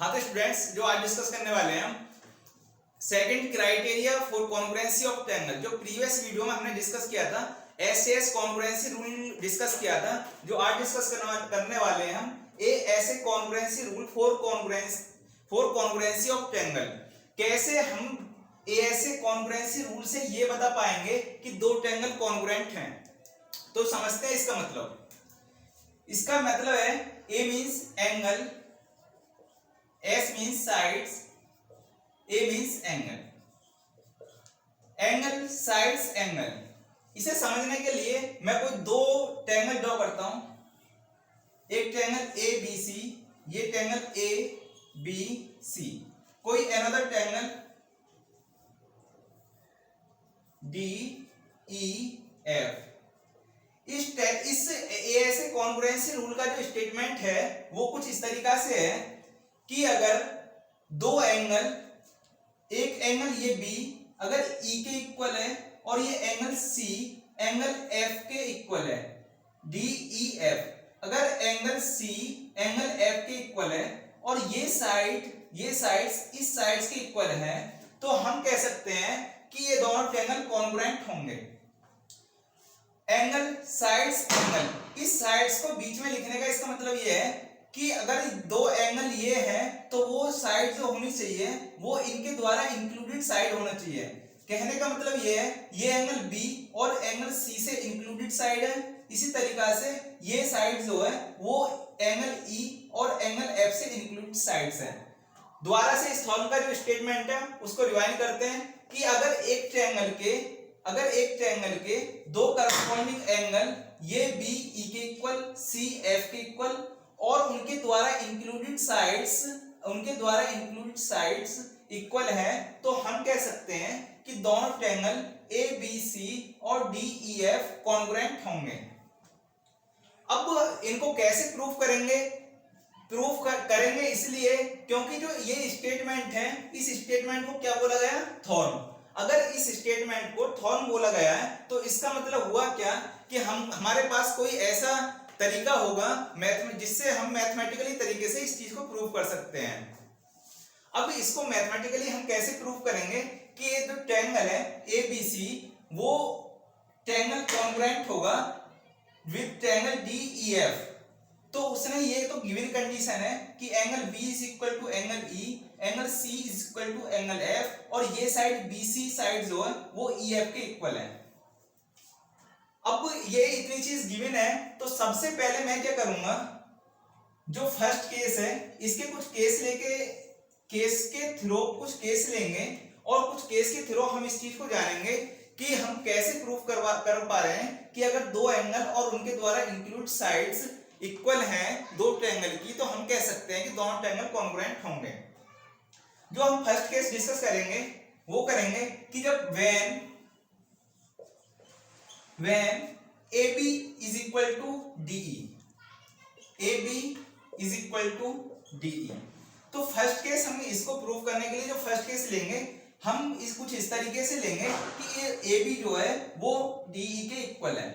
हाँ तो स्टूडेंट्स, जो आज डिस्कस करने वाले हैं हम second criteria for congruency of triangle. जो प्रीवियस वीडियो में हमने डिस्कस किया था, एसएस कॉन्ग्रुएंसी रूल डिस्कस किया था। जो आज डिस्कस करने वाले हैं हम ऐसे congruency rule for congruency of triangle. कैसे हम ऐसे कॉन्ग्रुएंसी रूल से ये बता पाएंगे कि दो ट्रायंगल कॉन्ग्रुएंट हैं। तो समझते हैं इसका मतलब है A means angle, S means sides, A means angle, sides, angle। इसे समझने के लिए मैं कोई दो ट्रायंगल ड्रॉ करता हूं। एक ट्रायंगल ए बी सी, ये ट्रायंगल ए बी सी। कोई another triangle D E F. इस ऐसे कॉन्ग्रुएंसी रूल का जो स्टेटमेंट है वो कुछ इस तरीका से है कि अगर दो एंगल, एक एंगल ये बी अगर ई के इक्वल है और ये एंगल सी एंगल एफ के इक्वल है, डी ई एफ, अगर एंगल सी एंगल एफ के इक्वल है और ये साइड्स इस साइड्स के इक्वल है, तो हम कह सकते हैं कि ये दोनों ट्रायंगल कॉन्ग्रुएंट होंगे। एंगल साइड्स एंगल, इस साइड्स को बीच में लिखने का इसका मतलब ये है कि अगर दो एंगल ये है तो वो साइड जो होनी चाहिए वो इनके द्वारा इंक्लूडेड साइड होना चाहिए। कहने का मतलब ये है ये एंगल बी और एंगल सी से इंक्लूडेड साइड है। इसी तरीका से ये साइड जो है वो एंगल ई और एंगल एफ से इंक्लूडेड साइड्स है। दोबारा से इस फॉर्मूला का जो स्टेटमेंट है उसको रिवाइंड करते हैं कि अगर एक ट्रायंगल के दो करस्पॉन्डिंग एंगल ये बी ई के इक्वल, सी एफ के इक्वल और उनके द्वारा इंक्लूडेड साइड्स इक्वल है, तो हम कह सकते हैं कि दोनों ट्रायंगल ए बी सी और डी ई एफ कॉन्ग्रुएंट होंगे। अब इनको कैसे प्रूफ करेंगे? करेंगे इसलिए क्योंकि जो ये स्टेटमेंट है, इस स्टेटमेंट को क्या बोला गया? थॉर्म। अगर इस स्टेटमेंट को थॉर्म बोला गया है तो इसका मतलब हुआ क्या कि हमारे पास कोई ऐसा तरीका होगा जिससे हम मैथमेटिकली तरीके से इस चीज को प्रूव कर सकते हैं। अब इसको मैथमेटिकली हम कैसे प्रूव करेंगे कि ये जो ट्रायंगल है ए बी सी वो ट्रायंगल कॉन्ग्रुएंट होगा with triangle D E F. तो उसने ये तो गिवन कंडीशन है कि angle B is equal to angle E, angle C is equal to angle F और ये साइड बी सी साइड जो है वो ई एफ के इक्वल है। अब ये इतनी चीज गिवन है तो सबसे पहले मैं क्या करूंगा, जो फर्स्ट केस है इसके कुछ केस के थ्रू कुछ केस लेंगे और कुछ केस के थ्रू हम इस चीज को जानेंगे कि हम कैसे प्रूफ कर पा रहे हैं कि अगर दो एंगल और उनके द्वारा इंक्लूड साइड्स इक्वल हैं दो ट्रायंगल की, तो हम कह सकते हैं कि दोनों ट्रायंगल कॉन्ग्रुएंट होंगे। जो हम फर्स्ट केस डिस्कस करेंगे वो करेंगे कि जब when AB is equal to DE, AB is equal to DE। तो फर्स्ट केस हम इसको प्रूव करने के लिए जो फर्स्ट केस लेंगे हम कुछ इस तरीके से लेंगे कि ये AB जो है वो DE के इक्वल है।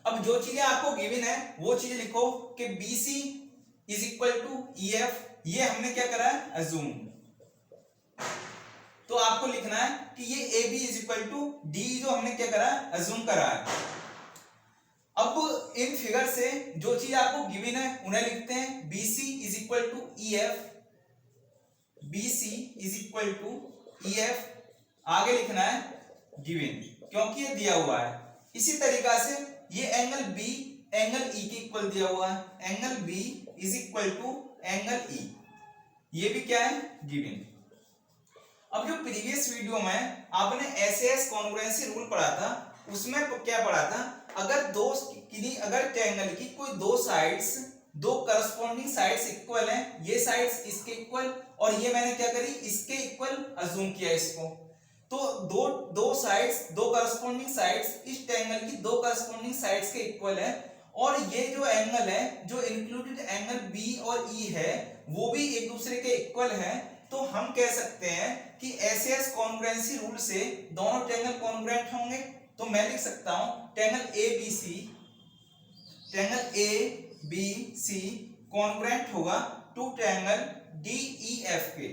अब जो चीजें आपको गिवन है वो चीजें लिखो कि BC is equal to EF, ये हमने क्या करा है? अज्यूम। तो आपको लिखना है कि ये AB is equal to DE जो हमने क्या करा है? अज्यूम करा है। अब इन फिगर से जो चीज आपको गिवन है उन्हें लिखते हैं। BC is equal to EF, BC is equal to EF, आगे लिखना है गिवन क्योंकि ये दिया हुआ है। इसी तरीका से ये एंगल B एंगल E के इक्वल दिया हुआ है, angle B is equal to angle E, ये भी क्या है? गिवन। अब जो प्रीवियस वीडियो में आपने एसएस कॉन्ग्रुएंसी रूल पढ़ा था उसमें क्या पढ़ा था? अगर ट्रायंगल की कोई दो करस्पॉन्डिंग साइड्स इक्वल हैं, ये साइड्स इसके इक्वल और ये मैंने क्या करी इसके इक्वल अज्यूम किया इसको, तो दो करस्पॉन्डिंग साइड्स इस ट्रायंगल की दो करस्पॉन्डिंग साइड्स के इक्वल है और ये जो एंगल है जो इंक्लूडेड एंगल बी और ई है वो भी एक दूसरे के इक्वल है। तो हम कह सकते हैं कि एसएस कॉन्ग्रुएंसी रूल से दोनों ट्रायंगल कॉन्ग्रुएंट होंगे। तो मैं लिख सकता हूं triangle A B C congruent होगा टू ट्रायंगल DEF के,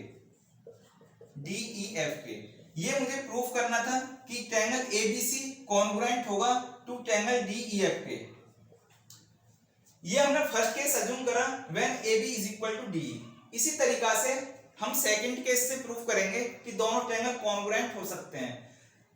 DEF के, ये मुझे प्रूफ करना था कि ट्रायंगल ABC कॉन्ग्रुएंट होगा टू ट्रायंगल DEF के। ये हमने फर्स्ट केस अज्यूम करा when AB is equal to DE। इसी तरीका से हम सेकंड केस से प्रूफ करेंगे कि दोनों ट्रायंगल कॉन्ग्रुएंट हो सकते हैं।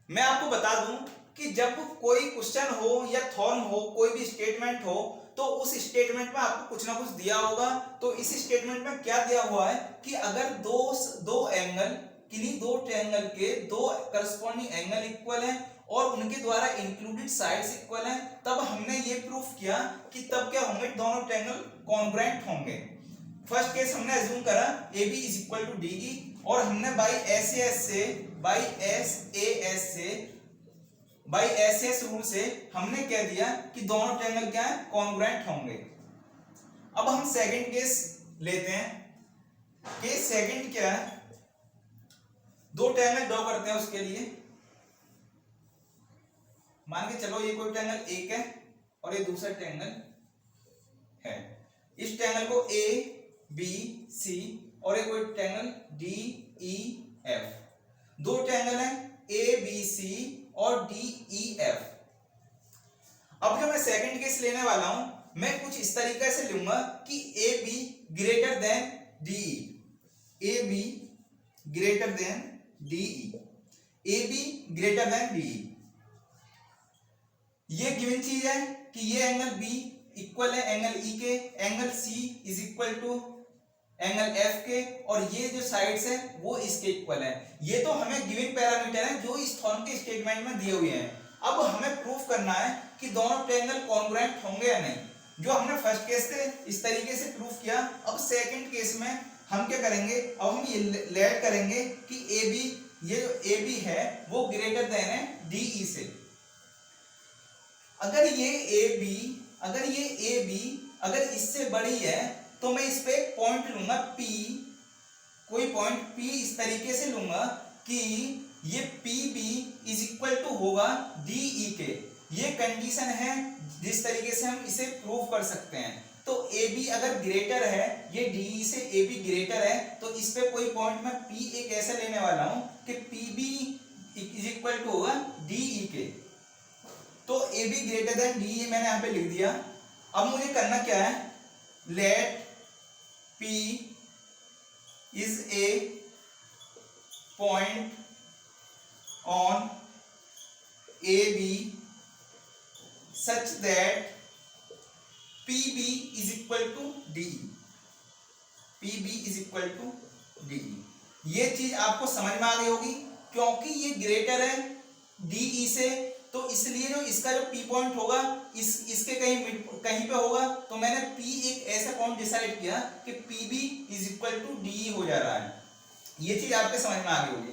मैं आपको बता दूं कि जब कोई क्वेश्चन हो या थ्योरम हो, कोई भी स्टेटमेंट हो, तो उस स्टेटमेंट में आपको कुछ ना कुछ दिया होगा। तो इस स्टेटमेंट में क्या दिया हुआ है कि अगर दो एंगल, किन्हीं दो ट्रायंगल के दो करस्पॉन्डिंग एंगल इक्वल है और उनके द्वारा इंक्लूडेड साइड्स इक्वल हैं, तब हमने ये प्रूफ किया कि तब क्या होंगे, दोनों ट्रायंगल कॉन्ग्रुएंट होंगे। फर्स्ट केस हमने अज्यूम करा AB is equal to DE और हमने बाई SAS रूल से हमने कह दिया कि दोनों ट्रायंगल क्या है, कॉन्ग्रुएंट होंगे। अब हम सेकंड केस लेते हैं। केस सेकंड क्या है, दो ट्रायंगल ड्रॉ करते हैं। उसके लिए मान के चलो ये कोई ट्रायंगल एक है और ये दूसरा ट्रायंगल है। इस ट्रायंगल को ABC और ये कोई ट्रायंगल DEF, दो ट्रायंगल हैं ABC और DEF। अब जो मैं सेकंड केस लेने वाला हूं, मैं कुछ इस तरीके से लूंगा कि AB greater than DE, AB greater than DE, AB greater than DE। ये गिवन चीज है कि ये एंगल B इक्वल है एंगल E के, angle C is equal to angle F के, और ये जो साइड्स है वो इसके इक्वल है। ये तो हमें गिवन पैरामीटर है जो इस थ्योरम के स्टेटमेंट में दिए हुए हैं। अब हमें प्रूफ करना है कि दोनों ट्रायंगल कॉन्ग्रुएंट होंगे या नहीं, जो हमने फर्स्ट केस से इस तरीके से प्रूफ किया। अब सेकंड केस में हम क्या करेंगे, अब हम ये लेट करेंगे कि AB, ये जो AB है वो ग्रेटर देन है DE से। अगर ये AB अगर इससे बड़ी है तो मैं इस पे एक पॉइंट लूंगा P, कोई पॉइंट P इस तरीके से लूंगा कि ये PB इज इक्वल टू होगा DE के। ये कंडीशन है जिस तरीके से हम इसे प्रूव कर सकते हैं। तो AB अगर ग्रेटर है, ये DE से AB ग्रेटर है, तो इस पे कोई पॉइंट मैं P एक ऐसा लेने वाला हूं कि PB इज इक्वल टू होगा DE के। तो AB ग्रेटर देन DE मैंने यहां पे लिख दिया। अब मुझे करना क्या है, let P is a point on AB such that PB is equal to DE, PB is equal to DE। ये चीज आपको समझ में आ गई होगी, क्योंकि ये ग्रेटर है DE से, तो इसलिए जो इसका जो P पॉइंट होगा इसके कहीं पे होगा। तो मैंने P एक ऐसा पॉइंट डिसाइड किया कि PB is equal to DE हो जा रहा है। ये चीज आपके समझ में आ गई होगी।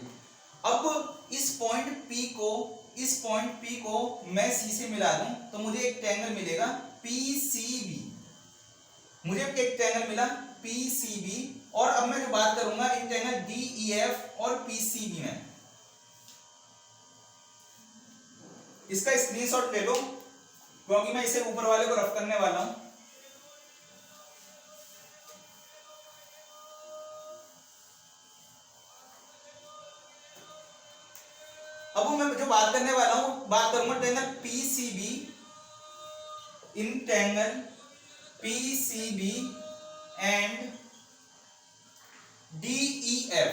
अब इस पॉइंट P को मैं C से मिला दूं तो मुझे एक ट्रायंगल मिलेगा PCB। मुझे एक ट्रायंगल मिला PCB, और अब मैं जो बात करूंगा इन ट्रायंगल DEF और PCB में। इसका स्क्रीनशॉट ले लो क्योंकि मैं इसे ऊपर वाले को रफ करने वाला हूं। अब मैं जो बात करने वाला हूं, बात करूंगा triangle PCB, in triangle PCB and DEF।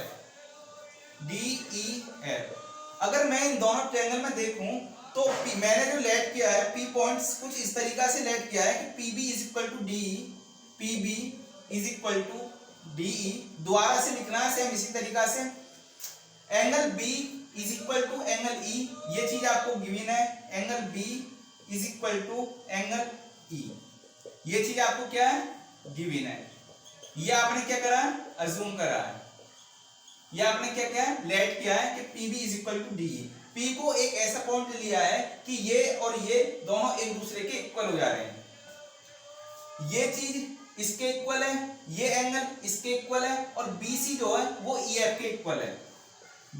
अगर मैं इन दोनों ट्रायंगल में देखूं तो मैंने जो लेट किया है P पॉइंट्स कुछ इस तरीका से लेट किया है कि PB is equal to DE, PB is equal to DE। दोबारा से लिखना है सेम इसी तरीका से। Angle B is equal to angle E, ये चीज आपको गिवन है। Angle B is equal to angle E, ये चीज आपको क्या है, गिवन है। ये आपने क्या करा, अज्यूम करा है। ये आपने क्या किया, लेट किया है कि PB is equal to DE। P को एक ऐसा पॉइंट लिया है कि ये और ये दोनों एक दूसरे के इक्वल हो जा रहे हैं। ये चीज इसके इक्वल है, ये एंगल इसके इक्वल है, और BC जो है वो EF के इक्वल है।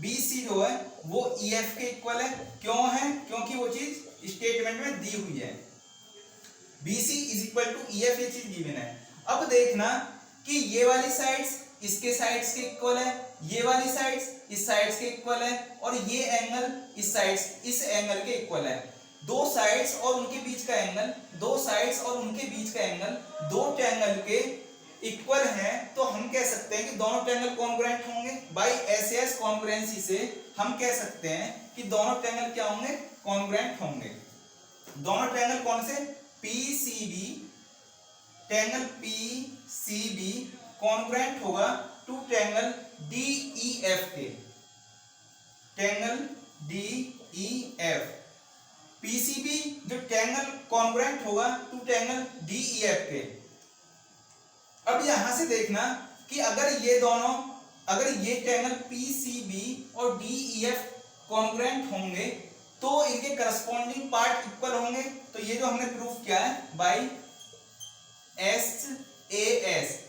BC जो है वो EF के इक्वल है। क्यों है, क्योंकि वो चीज स्टेटमेंट में दी हुई है। BC is equal to EF, ये चीज गिवन है। अब देखना कि ये वाली साइड्स इसके साइड्स के इक्वल है, ये वाली साइड्स इस साइड्स के इक्वल है, और ये एंगल इस साइड्स इस एंगल के इक्वल है। दो साइड्स और उनके बीच का एंगल, दो साइड्स और उनके बीच का एंगल दो ट्रायंगल के इक्वल हैं, तो हम कह सकते हैं कि दोनों ट्रायंगल कॉन्ग्रुएंट होंगे। बाय एसएस कॉन्ग्रुएंसी से हम कह सकते हैं कि दोनों ट्रायंगल क्या होंगे, कॉन्ग्रुएंट होंगे। दोनों ट्रायंगल कौन से, पीसीबी, ट्रायंगल पीसीबी कॉन्ग्रुएंट होगा टू ट्रायंगल डीईएफ के, ट्रायंगल डीईएफ। पीसीबी जो ट्रायंगल कॉन्ग्रुएंट होगा टू ट्रायंगल डीईएफ के। अब यहां से देखना कि अगर ये दोनों, अगर ये ट्रायंगल पीसीबी और डीईएफ कॉन्ग्रुएंट होंगे तो इनके करस्पॉन्डिंग पार्ट इक्वल होंगे। तो ये जो हमने प्रूफ किया है बाय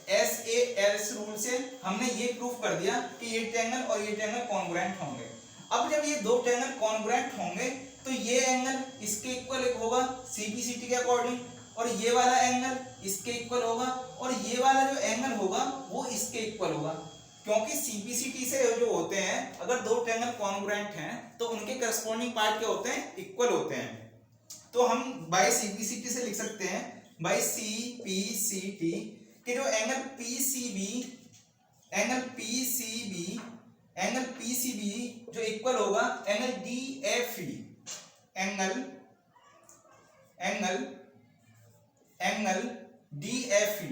एसएएस रूल से हमने ये प्रूफ कर दिया कि ये ट्रायंगल और ये ट्रायंगल कॉन्ग्रुएंट होंगे। अब जब ये दो ट्रायंगल कॉन्ग्रुएंट होंगे तो ये एंगल इसके इक्वल होगा सीपीसीटी के अकॉर्डिंग, और ये वाला एंगल इसके इक्वल होगा, और ये वाला जो एंगल होगा वो इसके इक्वल होगा। क्योंकि सीपीसीटी से जो होते हैं, अगर दो ट्रायंगल कॉन्ग्रुएंट हैं तो उनके करस्पॉन्डिंग पार्ट क्या होते हैं, इक्वल होते हैं। तो हम बाय सीपीसीटी से लिख सकते हैं, बाय सीपीसीटी कि जो एंगल पीसीबी जो इक्वल होगा angle DFE, angle DFE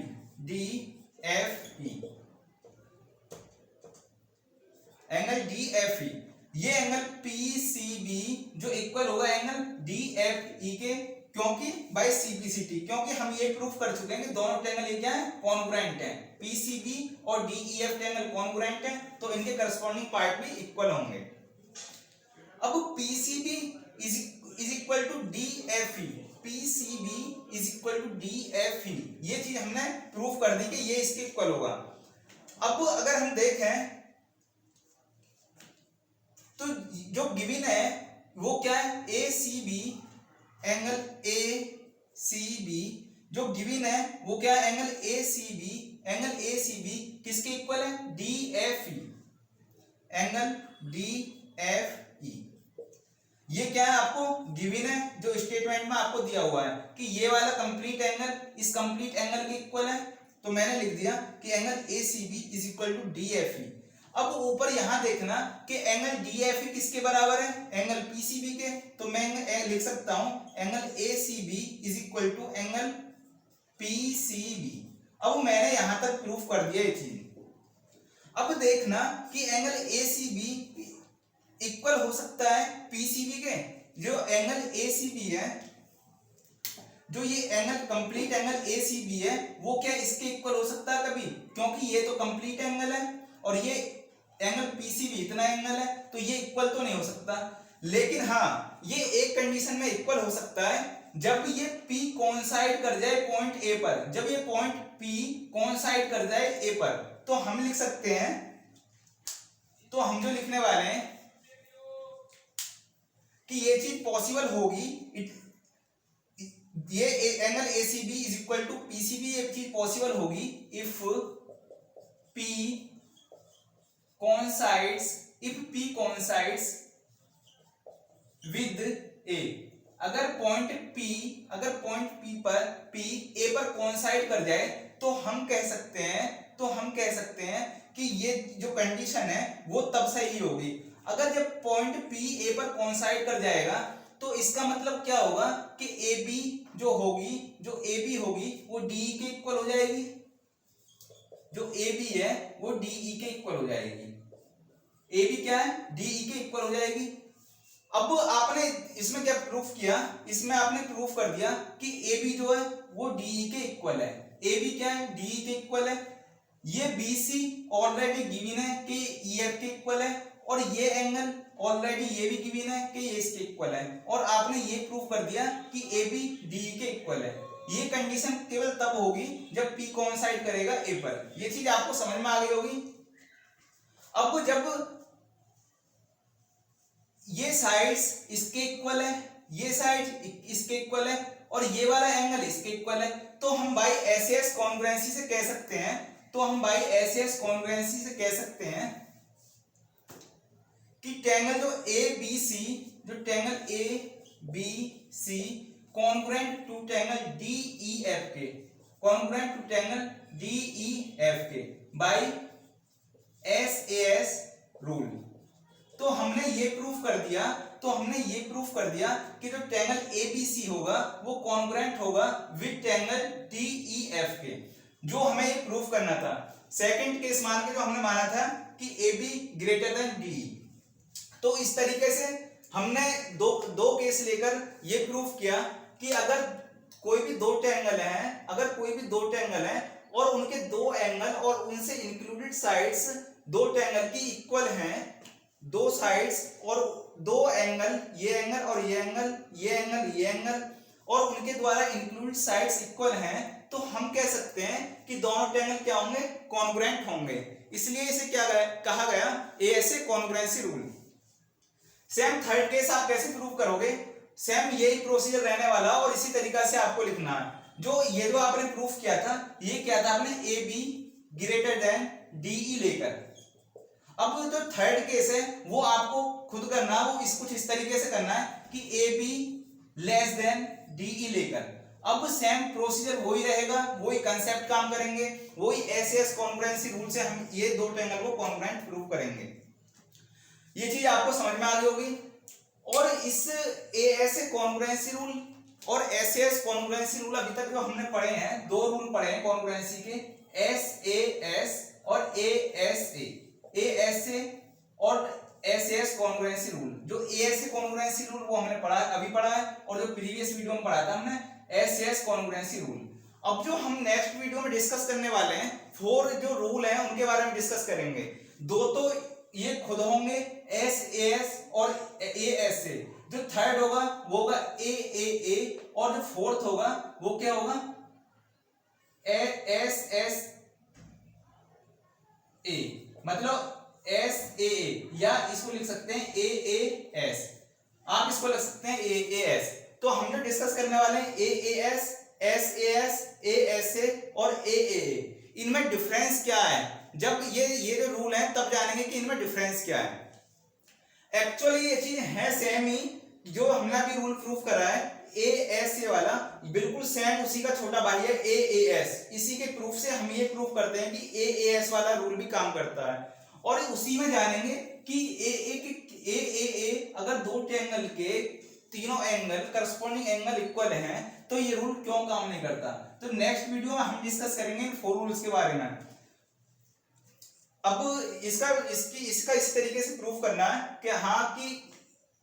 angle DFE, ये एंगल पीसीबी जो इक्वल होगा एंगल डीएफई के, क्योंकि बाय सीपीसीटी, क्योंकि हम ये प्रूफ कर चुके हैं कि दोनों ट्रायंगल ये क्या है, कॉन्ग्रुएंट हैं। पीसीबी और डीईएफ ट्रायंगल कॉन्ग्रुएंट हैं तो इनके करस्पॉन्डिंग पार्ट भी इक्वल होंगे। अब PCB is equal to DFE, PCB is equal to DFE, ये चीज हमने प्रूफ कर दी कि ये इसके इक्वल होगा। अब अगर हम देखें तो जो गिवन है वो क्या है, एसीबी, एंगल एसीबी जो गिवन है वो क्या है, एंगल एसीबी किसके इक्वल है, डीएफई, एंगल डीएफई। ये क्या है, आपको गिवन है, जो स्टेटमेंट में आपको दिया हुआ है कि ये वाला कंप्लीट एंगल इस कंप्लीट एंगल के इक्वल है, तो मैंने लिख दिया कि angle ACB is equal to DFE. अब ऊपर यहां देखना कि एंगल डीएफई किसके बराबर है, एंगल पीसीबी के, तो मैं लिख सकता हूं angle ACB is equal to angle PCB. अब मैंने यहां तक प्रूफ कर दिया ये चीज। अब देखना कि एंगल एसीबी इक्वल हो सकता है पीसीबी के। जो एंगल एसीबी है, जो ये एंगल कंप्लीट एंगल एसीबी है, वो क्या इसके इक्वल हो सकता है कभी, क्योंकि ये तो कंप्लीट एंगल है और ये एंगल पीसीबी इतना एंगल है, तो ये इक्वल तो नहीं हो सकता। लेकिन हाँ, ये एक कंडीशन में इक्वल हो सकता है, जब ये P कोइंसाइड कर जाए पॉइंट ए पर। जब ये पॉइंट P कोइंसाइड कर जाए ए पर, तो हम लिख सकते हैं, तो हम जो लिखने वाले हैं कि ये चीज पॉसिबल होगी, ये angle ACB is equal to PCB, ये चीज पॉसिबल होगी if P coincides with A। अगर पॉइंट P पर P A पर कोइंसाइड कर जाए तो हम कह सकते हैं कि ये जो कंडीशन है वो तब सही होगी। अगर जब पॉइंट P A पर कोइंसाइड कर जाएगा तो इसका मतलब क्या होगा कि AB जो होगी वो DE के इक्वल हो जाएगी, जो AB है वो DE के इक्वल हो जाएगी। AB क्या है, DE के इक्वल हो जाएगी। अब आपने इसमें क्या प्रूफ किया, इसमें आपने प्रूफ कर दिया कि AB जो है वो DE के इक्वल है। AB क्या है, DE के इक्वल है। ये BC ऑलरेडी गिवन है कि EF के इक्वल है, और ये एंगल ऑलरेडी ये भी गिवन है कि ये इसके इक्वल है, और आपने ये प्रूफ कर दिया कि AB DE के इक्वल है। ये कंडीशन केवल तब होगी जब P कोइंसाइड करेगा A पर। ये चीज आपको समझ में आ गई होगी। अब जब ये साइड्स इसके इक्वल है, ये साइड इसके इक्वल है, और ये वाला एंगल इसके इक्वल है, तो हम बाय एसएस कॉन्ग्रुएंसी से कह सकते हैं तो हम बाई एस एस कॉन्ग्रुएंसी से कह सकते हैं कि ट्रायंगल जो ए बी सी, जो triangle A B C congruent to triangle D E F के, congruent to triangle D E F के by S A S rule. तो हमने ये प्रूफ कर दिया, कि जो ट्रायंगल एबीसी होगा वो कॉन्ग्रुएंट होगा विद ट्रायंगल डीईएफ के, जो हमें ये प्रूफ करना था। सेकंड केस मान के जो हमने माना था कि AB ग्रेटर देन DE। तो इस तरीके से हमने दो केस लेकर ये प्रूफ किया कि अगर कोई भी दो ट्रायंगल हैं, और उनके दो एंगल और उनसे इंक्लूडेड साइड्स दो ट्रायंगल की इक्वल हैं, दो साइड्स और दो एंगल, ये एंगल और ये एंगल, ये एंगल और उनके द्वारा इंक्लूडेड साइड्स इक्वल हैं, तो हम कह सकते हैं कि दोनों ट्रायंगल क्या होंगे, कॉन्ग्रुएंट होंगे। इसलिए इसे क्या कहा गया, ASA congruency rule. Same third case आप कैसे प्रूव करोगे, सेम यही प्रोसीजर रहने वाला और इसी तरीका से आपको लिखना है। जो आपने प्रूफ किया था, ये क्या था आपने, A B greater than DE लेकर। अब जो थर्ड केस है वो आपको खुद करना, वो कुछ इस तरीके से करना है कि A B less than DE लेकर। अब सेम प्रोसीजर वही रहेगा, वही कंसेप्ट काम करेंगे, वही एसएस कॉन्ग्रुएंसी रूल से हम ये दो ट्रायंगल को कॉन्ग्रुएंट प्रूव करेंगे। ये चीज आपको समझ में आ गई होगी। और इस एएसए कॉन्ग्रुएंसी रूल और एसएस कॉन्ग्रुएंसी रूल अभी तक जो हमने पढ़े हैं, दो रूल पढ़े हैं कॉन्ग्रुएंसी के, एसएएस और एएसए, एएसए और एसएस कॉन्ग्रुएंसी रूल। जो एएसए कॉन्ग्रुएंसी रूल वो हमने पढ़ा है, अभी पढ़ा है, और जो प्रीवियस वीडियो में पढ़ा था हमने एसएस कॉन्ग्रुएंसी रूल। अब जो हम नेक्स्ट वीडियो में डिस्कस करने वाले हैं, 4 जो रूल हैं उनके बारे में डिस्कस करेंगे। दो तो ये खुद होंगे एसएस और एएसए, जो थर्ड होगा वो होगा एएए, और जो फोर्थ होगा वो क्या होगा, एएसएस, मतलब एसएए, या इसको लिख सकते हैं एएएस, आप इसको लिख सकते हैं एएएस। तो हम जो डिस्कस करने वाले हैं एएएस, एसएएस, एएसए और एएए, इनमें डिफरेंस क्या है, जब ये जो रूल है तब जानेंगे कि इनमें डिफरेंस क्या है। एक्चुअली ये चीज है सेम ही, जो हमने अभी रूल प्रूफ करा है एएसए वाला, बिल्कुल सेम उसी का छोटा भाई है एएएस। इसी के प्रूफ से हम ये प्रूफ करते हैं कि एएएस वाला रूल भी काम करता है। और उसी में जानेंगे कि एएए अगर दो ट्रायंगल के तीनों एंगल, करस्पॉन्डिंग एंगल इक्वल हैं, तो ये रूल क्यों काम नहीं करता। तो नेक्स्ट वीडियो में हम डिस्कस करेंगे इन 4 रूल्स के बारे में। अब इसका इस तरीके से प्रूफ करना है कि हाँ कि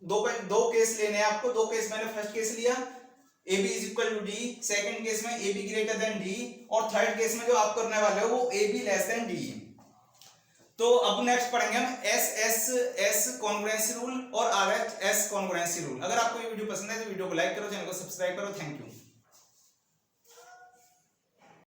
दो केस लेने हैं आपको। दो केस, मैंने फर्स्ट केस लिया AB is equal to D, second case में AB ग्रेटर देन डी, और थर्ड केस में जो आप करने वाले हो वो AB लेस देन डी। तो अब नेक्स्ट पढ़ेंगे हम एस कॉन्ग्रुएंसी रूल और RHS कॉन्ग्रुएंसी रूल। अगर आपको ये वीडियो पसंद है तो वीडियो को लाइक करो, चैनल को सब्सक्राइब करो। Thank you.